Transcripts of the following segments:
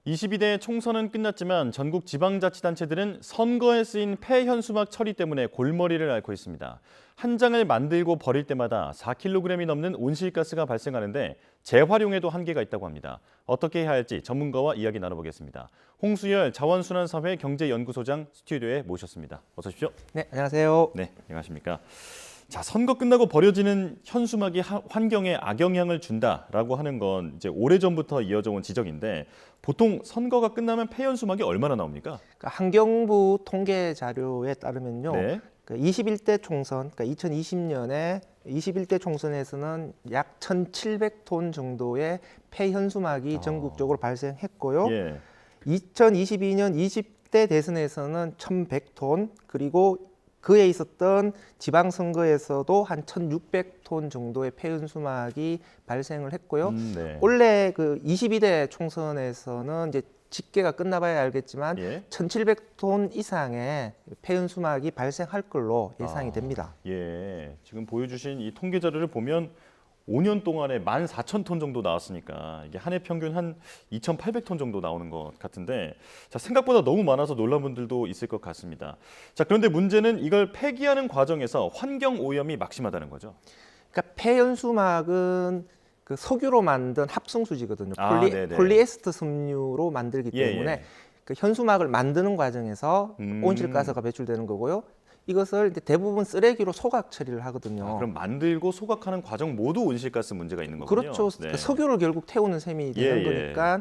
22대 총선은 끝났지만 전국 지방자치단체들은 선거에 쓰인 폐현수막 처리 때문에 골머리를 앓고 있습니다. 한 장을 만들고 버릴 때마다 4kg이 넘는 온실가스가 발생하는데 재활용에도 한계가 있다고 합니다. 어떻게 해야 할지 전문가와 이야기 나눠보겠습니다. 홍수열 자원순환사회 경제연구소장 스튜디오에 모셨습니다. 어서 오십시오. 네, 안녕하세요. 네, 안녕하십니까. 자, 선거 끝나고 버려지는 현수막이 환경에 악영향을 준다라고 하는 건 이제 오래전부터 이어져 온 지적인데 보통 선거가 끝나면 폐현수막이 얼마나 나옵니까? 그러니까 환경부 통계 자료에 따르면요. 네. 21대 총선, 그러니까 2020년에 21대 총선에서는 약 1,700톤 정도의 폐현수막이 전국적으로 발생했고요. 예. 2022년 20대 대선에서는 1,100톤, 그리고 그에 있었던 지방선거에서도 한 1,600톤 정도의 폐현수막이 발생을 했고요. 네. 원래 그 22대 총선에서는 이제 집계가 끝나봐야 알겠지만 예. 1,700톤 이상의 폐현수막이 발생할 걸로 예상이 됩니다. 예. 지금 보여주신 이 통계 자료를 보면 5년 동안에 14,000톤 정도 나왔으니까 이게 한 해 평균 한 2,800톤 정도 나오는 것 같은데 자, 생각보다 너무 많아서 놀란 분들도 있을 것 같습니다. 자, 그런데 문제는 이걸 폐기하는 과정에서 환경 오염이 막심하다는 거죠. 그러니까 폐현수막은 그 석유로 만든 합성수지거든요. 네네. 폴리에스터 섬유로 만들기 때문에 예. 그 현수막을 만드는 과정에서 음. 온실가스가 배출되는 거고요. 이것을 이제 대부분 쓰레기로 소각 처리를 하거든요. 그럼 만들고 소각하는 과정 모두 온실가스 문제가 있는 거군요. 그렇죠. 네. 그 석유를 결국 태우는 셈이 되는 거니까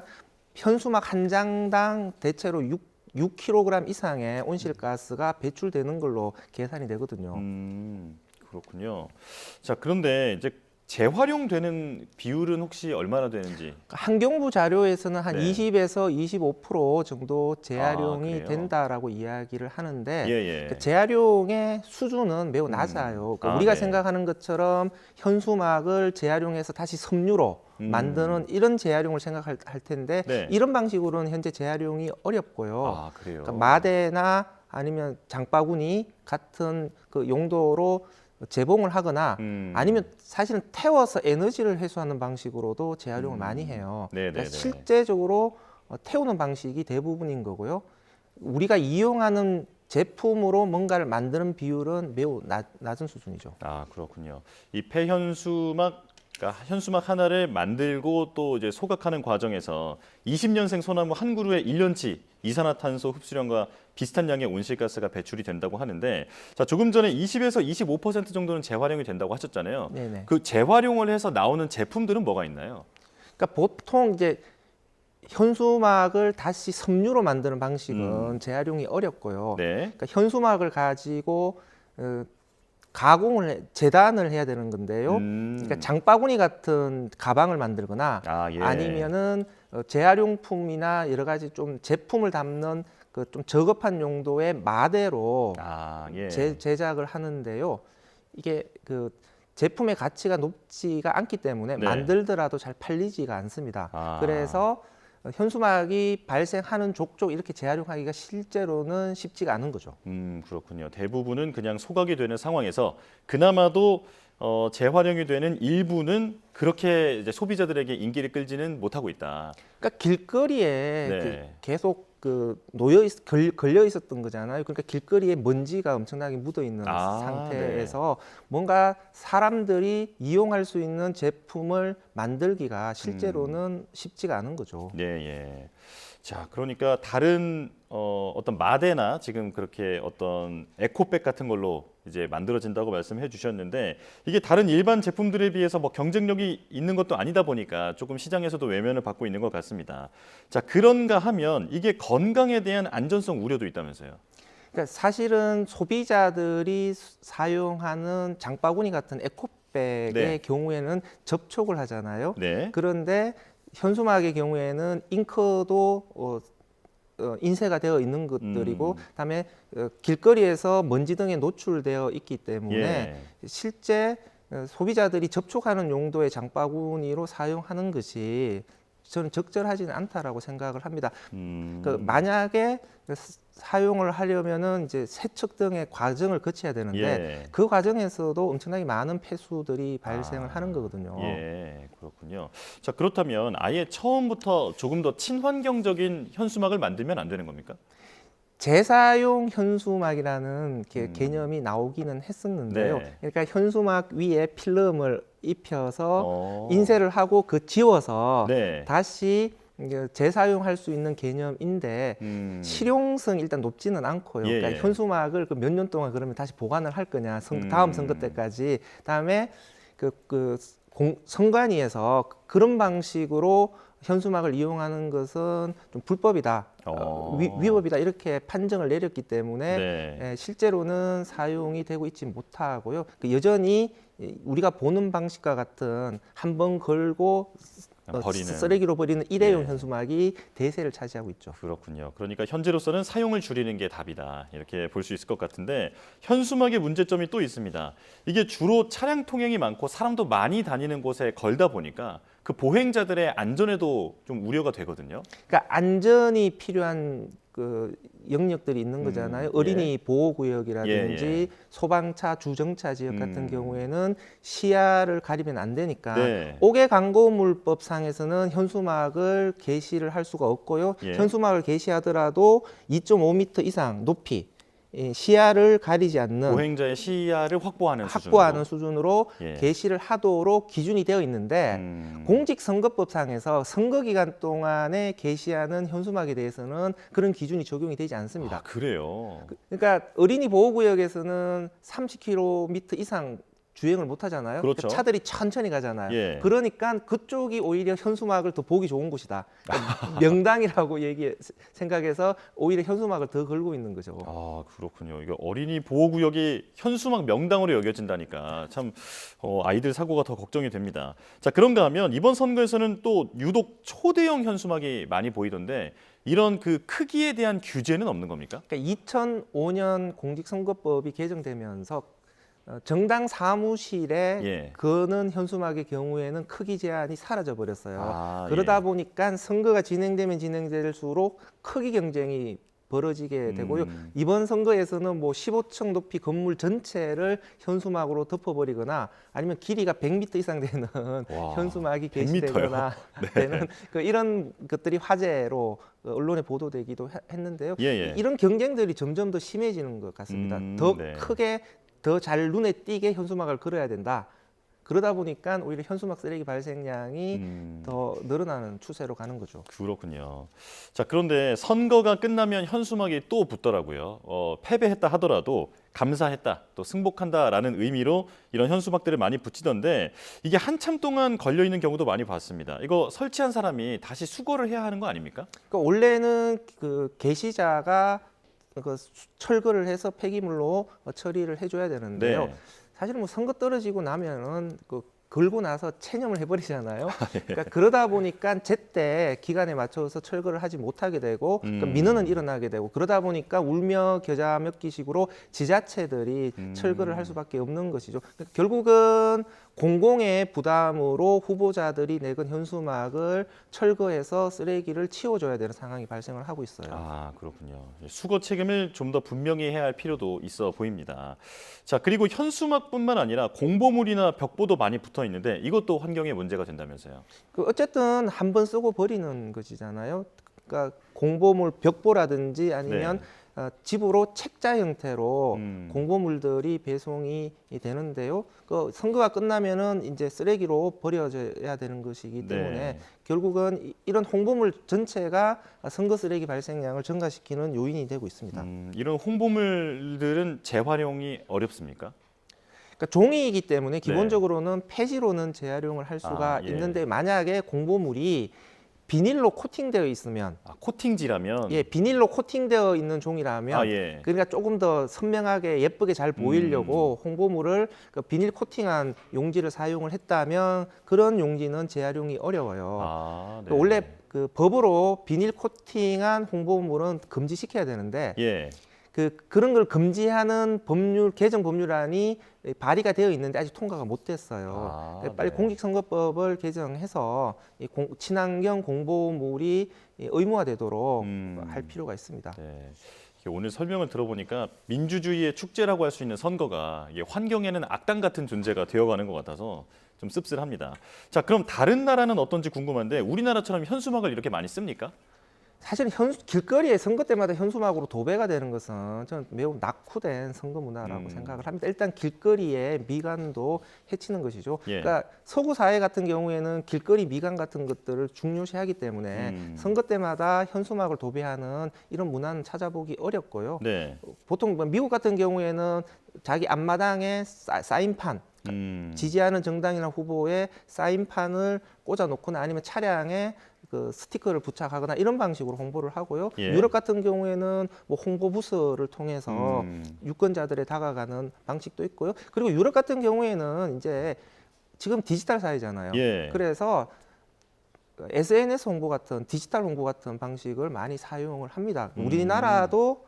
현수막 한 장당 대체로 6kg 이상의 온실가스가 배출되는 걸로 계산이 되거든요. 그렇군요. 자, 그런데 이제 재활용되는 비율은 혹시 얼마나 되는지? 환경부 자료에서는 한 네. 20에서 25% 정도 재활용이 그래요? 된다라고 이야기를 하는데 예. 그 재활용의 수준은 매우 낮아요. 그러니까 우리가 네. 생각하는 것처럼 현수막을 재활용해서 다시 섬유로 만드는 이런 재활용을 생각할 텐데 네. 이런 방식으로는 현재 재활용이 어렵고요. 그래요? 그러니까 마대나 아니면 장바구니 같은 그 용도로 재봉을 하거나 아니면 사실은 태워서 에너지를 회수하는 방식으로도 재활용을 많이 해요. 그러니까 실제적으로 태우는 방식이 대부분인 거고요. 우리가 이용하는 제품으로 뭔가를 만드는 비율은 매우 낮은 수준이죠. 그렇군요. 이 폐현수막, 그러니까 현수막 하나를 만들고 또 이제 소각하는 과정에서 20년생 소나무 한 그루에 1년치 이산화탄소 흡수량과 비슷한 양의 온실가스가 배출이 된다고 하는데, 자, 조금 전에 20에서 25% 정도는 재활용이 된다고 하셨잖아요. 네네. 그 재활용을 해서 나오는 제품들은 뭐가 있나요? 그러니까 보통 이제 현수막을 다시 섬유로 만드는 방식은 재활용이 어렵고요. 네. 그러니까 현수막을 가지고 재단을 해야 되는 건데요. 그러니까 장바구니 같은 가방을 만들거나 아니면은 재활용품이나 여러 가지 좀 제품을 담는 그 좀 저급한 용도의 마대로 제작을 하는데요. 이게 그 제품의 가치가 높지가 않기 때문에 만들더라도 잘 팔리지가 않습니다. 그래서 현수막이 발생하는 족족 이렇게 재활용하기가 실제로는 쉽지가 않은 거죠. 그렇군요. 대부분은 그냥 소각이 되는 상황에서 그나마도 재활용이 되는 일부는 그렇게 이제 소비자들에게 인기를 끌지는 못하고 있다. 그러니까 길거리에 계속 걸려 있었던 거잖아요. 그러니까 길거리에 먼지가 엄청나게 묻어 있는 상태에서 뭔가 사람들이 이용할 수 있는 제품을 만들기가 실제로는 쉽지가 않은 거죠. 예. 자, 그러니까 다른 어떤 마대나 지금 그렇게 어떤 에코백 같은 걸로 이제 만들어진다고 말씀해 주셨는데 이게 다른 일반 제품들에 비해서 뭐 경쟁력이 있는 것도 아니다 보니까 조금 시장에서도 외면을 받고 있는 것 같습니다. 자, 그런가 하면 이게 건강에 대한 안전성 우려도 있다면서요? 그러니까 사실은 소비자들이 사용하는 장바구니 같은 에코백의 경우에는 접촉을 하잖아요. 그런데 현수막의 경우에는 잉크도 인쇄가 되어 있는 것들이고 그다음에 길거리에서 먼지 등에 노출되어 있기 때문에 실제 소비자들이 접촉하는 용도의 장바구니로 사용하는 것이 저는 적절하지는 않다라고 생각을 합니다. 그 만약에 사용을 하려면은 이제 세척 등의 과정을 거쳐야 되는데 예. 그 과정에서도 엄청나게 많은 폐수들이 발생을 하는 거거든요. 예, 그렇군요. 자, 그렇다면 아예 처음부터 조금 더 친환경적인 현수막을 만들면 안 되는 겁니까? 재사용 현수막이라는 개념이 나오기는 했었는데요. 네. 그러니까 현수막 위에 필름을 입혀서 인쇄를 하고 그 지워서 네. 다시 재사용할 수 있는 개념인데 실용성이 일단 높지는 않고요. 예, 그러니까 예. 현수막을 그 몇 년 동안 그러면 다시 보관을 할 거냐, 다음 선거 때까지. 그다음에 선관위에서 그런 방식으로 현수막을 이용하는 것은 좀 불법이다, 위법이다 이렇게 판정을 내렸기 때문에 네. 실제로는 사용이 되고 있지 못하고요. 여전히 우리가 보는 방식과 같은 한 번 걸고 버리는. 쓰레기로 버리는 일회용 네. 현수막이 대세를 차지하고 있죠. 그렇군요. 그러니까 현재로서는 사용을 줄이는 게 답이다. 이렇게 볼 수 있을 것 같은데 현수막의 문제점이 또 있습니다. 이게 주로 차량 통행이 많고 사람도 많이 다니는 곳에 걸다 보니까 그 보행자들의 안전에도 좀 우려가 되거든요. 그러니까 안전이 필요한 그 영역들이 있는 거잖아요. 어린이 보호구역이라든지 예. 소방차, 주정차 지역 같은 경우에는 시야를 가리면 안 되니까 네. 5개 광고물법상에서는 현수막을 게시를 할 수가 없고요. 예. 현수막을 게시하더라도 2.5m 이상 높이 시야를 가리지 않는 보행자의 시야를 확보하는 수준으로 예. 게시를 하도록 기준이 되어 있는데 공직선거법상에서 선거 기간 동안에 게시하는 현수막에 대해서는 그런 기준이 적용이 되지 않습니다. 아, 그래요. 그러니까 어린이 보호구역에서는 30km 이상 주행을 못 하잖아요. 그렇죠. 차들이 천천히 가잖아요. 예. 그러니까 그쪽이 오히려 현수막을 더 보기 좋은 곳이다. 그러니까 명당이라고 생각해서 오히려 현수막을 더 걸고 있는 거죠. 아, 그렇군요. 이게 어린이 보호구역이 현수막 명당으로 여겨진다니까 참 아이들 사고가 더 걱정이 됩니다. 자, 그런가 하면 이번 선거에서는 또 유독 초대형 현수막이 많이 보이던데 이런 그 크기에 대한 규제는 없는 겁니까? 그러니까 2005년 공직선거법이 개정되면서 정당 사무실에 거는 현수막의 경우에는 크기 제한이 사라져 버렸어요. 그러다 보니까 선거가 진행되면 진행될수록 크기 경쟁이 벌어지게 되고요. 이번 선거에서는 뭐 15층 높이 건물 전체를 현수막으로 덮어버리거나 아니면 길이가 100m 이상 되는 현수막이 게시되거나 되는 이런 것들이 화제로 언론에 보도되기도 했는데요. 이런 경쟁들이 점점 더 심해지는 것 같습니다. 더 크게 더 잘 눈에 띄게 현수막을 걸어야 된다. 그러다 보니까 오히려 현수막 쓰레기 발생량이 더 늘어나는 추세로 가는 거죠. 그렇군요. 자, 그런데 선거가 끝나면 현수막이 또 붙더라고요. 패배했다 하더라도 감사했다, 또 승복한다라는 의미로 이런 현수막들을 많이 붙이던데 이게 한참 동안 걸려 있는 경우도 많이 봤습니다. 이거 설치한 사람이 다시 수거를 해야 하는 거 아닙니까? 그러니까 원래는 그 게시자가 철거를 해서 폐기물로 처리를 해줘야 되는데요. 사실 뭐 선거 떨어지고 나면은 걸고 나서 체념을 해버리잖아요. 그러니까 그러다 보니까 제때 기간에 맞춰서 철거를 하지 못하게 되고 그러니까 민원은 일어나게 되고 그러다 보니까 울며 겨자 먹기식으로 지자체들이 철거를 할 수밖에 없는 것이죠. 그러니까 결국은 공공의 부담으로 후보자들이 내건 현수막을 철거해서 쓰레기를 치워줘야 되는 상황이 발생을 하고 있어요. 아, 그렇군요. 수거 책임을 좀 더 분명히 해야 할 필요도 있어 보입니다. 자, 그리고 현수막뿐만 아니라 공보물이나 벽보도 많이 붙어 있는데 이것도 환경에 문제가 된다면서요? 어쨌든 한 번 쓰고 버리는 것이잖아요. 그러니까 공보물 벽보라든지 아니면 집으로 책자 형태로 공보물들이 배송이 되는데요. 선거가 끝나면은 이제 쓰레기로 버려져야 되는 것이기 때문에 결국은 이런 홍보물 전체가 선거 쓰레기 발생량을 증가시키는 요인이 되고 있습니다. 이런 홍보물들은 재활용이 어렵습니까? 그러니까 종이이기 때문에 기본적으로는 폐지로는 재활용을 할 수가 있는데 만약에 공보물이 비닐로 코팅되어 있으면 코팅지라면 비닐로 코팅되어 있는 종이라면 그러니까 조금 더 선명하게 예쁘게 잘 보이려고 홍보물을 비닐 코팅한 용지를 사용을 했다면 그런 용지는 재활용이 어려워요. 원래 법으로 비닐 코팅한 홍보물은 금지시켜야 되는데 그런 걸 금지하는 법률 개정 법률안이 발의가 되어 있는데 아직 통과가 못 됐어요. 빨리 네. 공직선거법을 개정해서 친환경 공보물이 의무화되도록 할 필요가 있습니다. 네. 오늘 설명을 들어보니까 민주주의의 축제라고 할 수 있는 선거가 이게 환경에는 악당 같은 존재가 되어가는 것 같아서 좀 씁쓸합니다. 자, 그럼 다른 나라는 어떤지 궁금한데 우리나라처럼 현수막을 이렇게 많이 씁니까? 사실 길거리에 선거 때마다 현수막으로 도배가 되는 것은 저는 매우 낙후된 선거 문화라고 생각을 합니다. 일단 길거리의 미관도 해치는 것이죠. 예. 그러니까 서구 사회 같은 경우에는 길거리 미관 같은 것들을 중요시하기 때문에 선거 때마다 현수막을 도배하는 이런 문화는 찾아보기 어렵고요. 네. 보통 미국 같은 경우에는 자기 앞마당에 사인판, 지지하는 정당이나 후보의 사인판을 꽂아놓거나 아니면 차량에 그 스티커를 부착하거나 이런 방식으로 홍보를 하고요. 예. 유럽 같은 경우에는 뭐 홍보 부스를 통해서 유권자들에 다가가는 방식도 있고요. 그리고 유럽 같은 경우에는 이제 지금 디지털 사회잖아요. 예. 그래서 SNS 홍보 같은 디지털 홍보 같은 방식을 많이 사용을 합니다. 우리나라도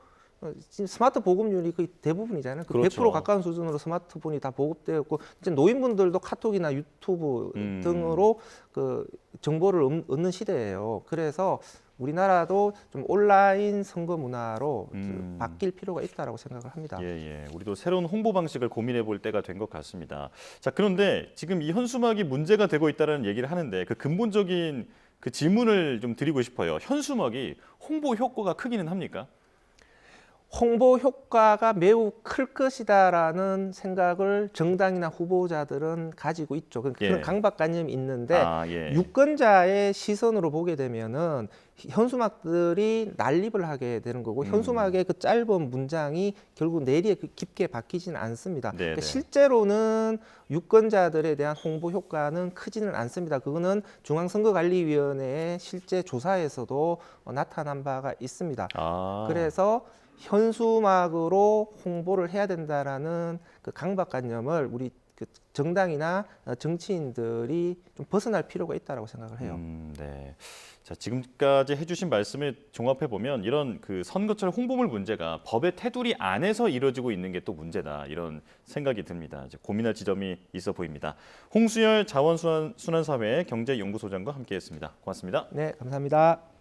지금 스마트 보급률이 거의 대부분이잖아요. 그렇죠. 100% 가까운 수준으로 스마트폰이 다 보급되었고 이제 노인분들도 카톡이나 유튜브 등으로 그 정보를 얻는 시대예요. 그래서 우리나라도 좀 온라인 선거 문화로 바뀔 필요가 있다라고 생각을 합니다. 예. 우리도 새로운 홍보 방식을 고민해 볼 때가 된 것 같습니다. 자, 그런데 지금 이 현수막이 문제가 되고 있다는 얘기를 하는데 그 근본적인 그 질문을 좀 드리고 싶어요. 현수막이 홍보 효과가 크기는 합니까? 홍보 효과가 매우 클 것이다라는 생각을 정당이나 후보자들은 가지고 있죠. 그런 예. 강박관념이 있는데 예. 유권자의 시선으로 보게 되면은 현수막들이 난립을 하게 되는 거고 현수막의 그 짧은 문장이 결국 내리에 깊게 박히지는 않습니다. 그러니까 실제로는 유권자들에 대한 홍보 효과는 크지는 않습니다. 그거는 중앙선거관리위원회의 실제 조사에서도 나타난 바가 있습니다. 그래서 현수막으로 홍보를 해야 된다라는 그 강박관념을 우리 그 정당이나 정치인들이 좀 벗어날 필요가 있다라고 생각을 해요. 네. 자, 지금까지 해주신 말씀을 종합해 보면 이런 그 선거철 홍보물 문제가 법의 테두리 안에서 이루어지고 있는 게 또 문제다 이런 생각이 듭니다. 이제 고민할 지점이 있어 보입니다. 홍수열 자원순환사회 경제연구소장과 함께했습니다. 고맙습니다. 네, 감사합니다.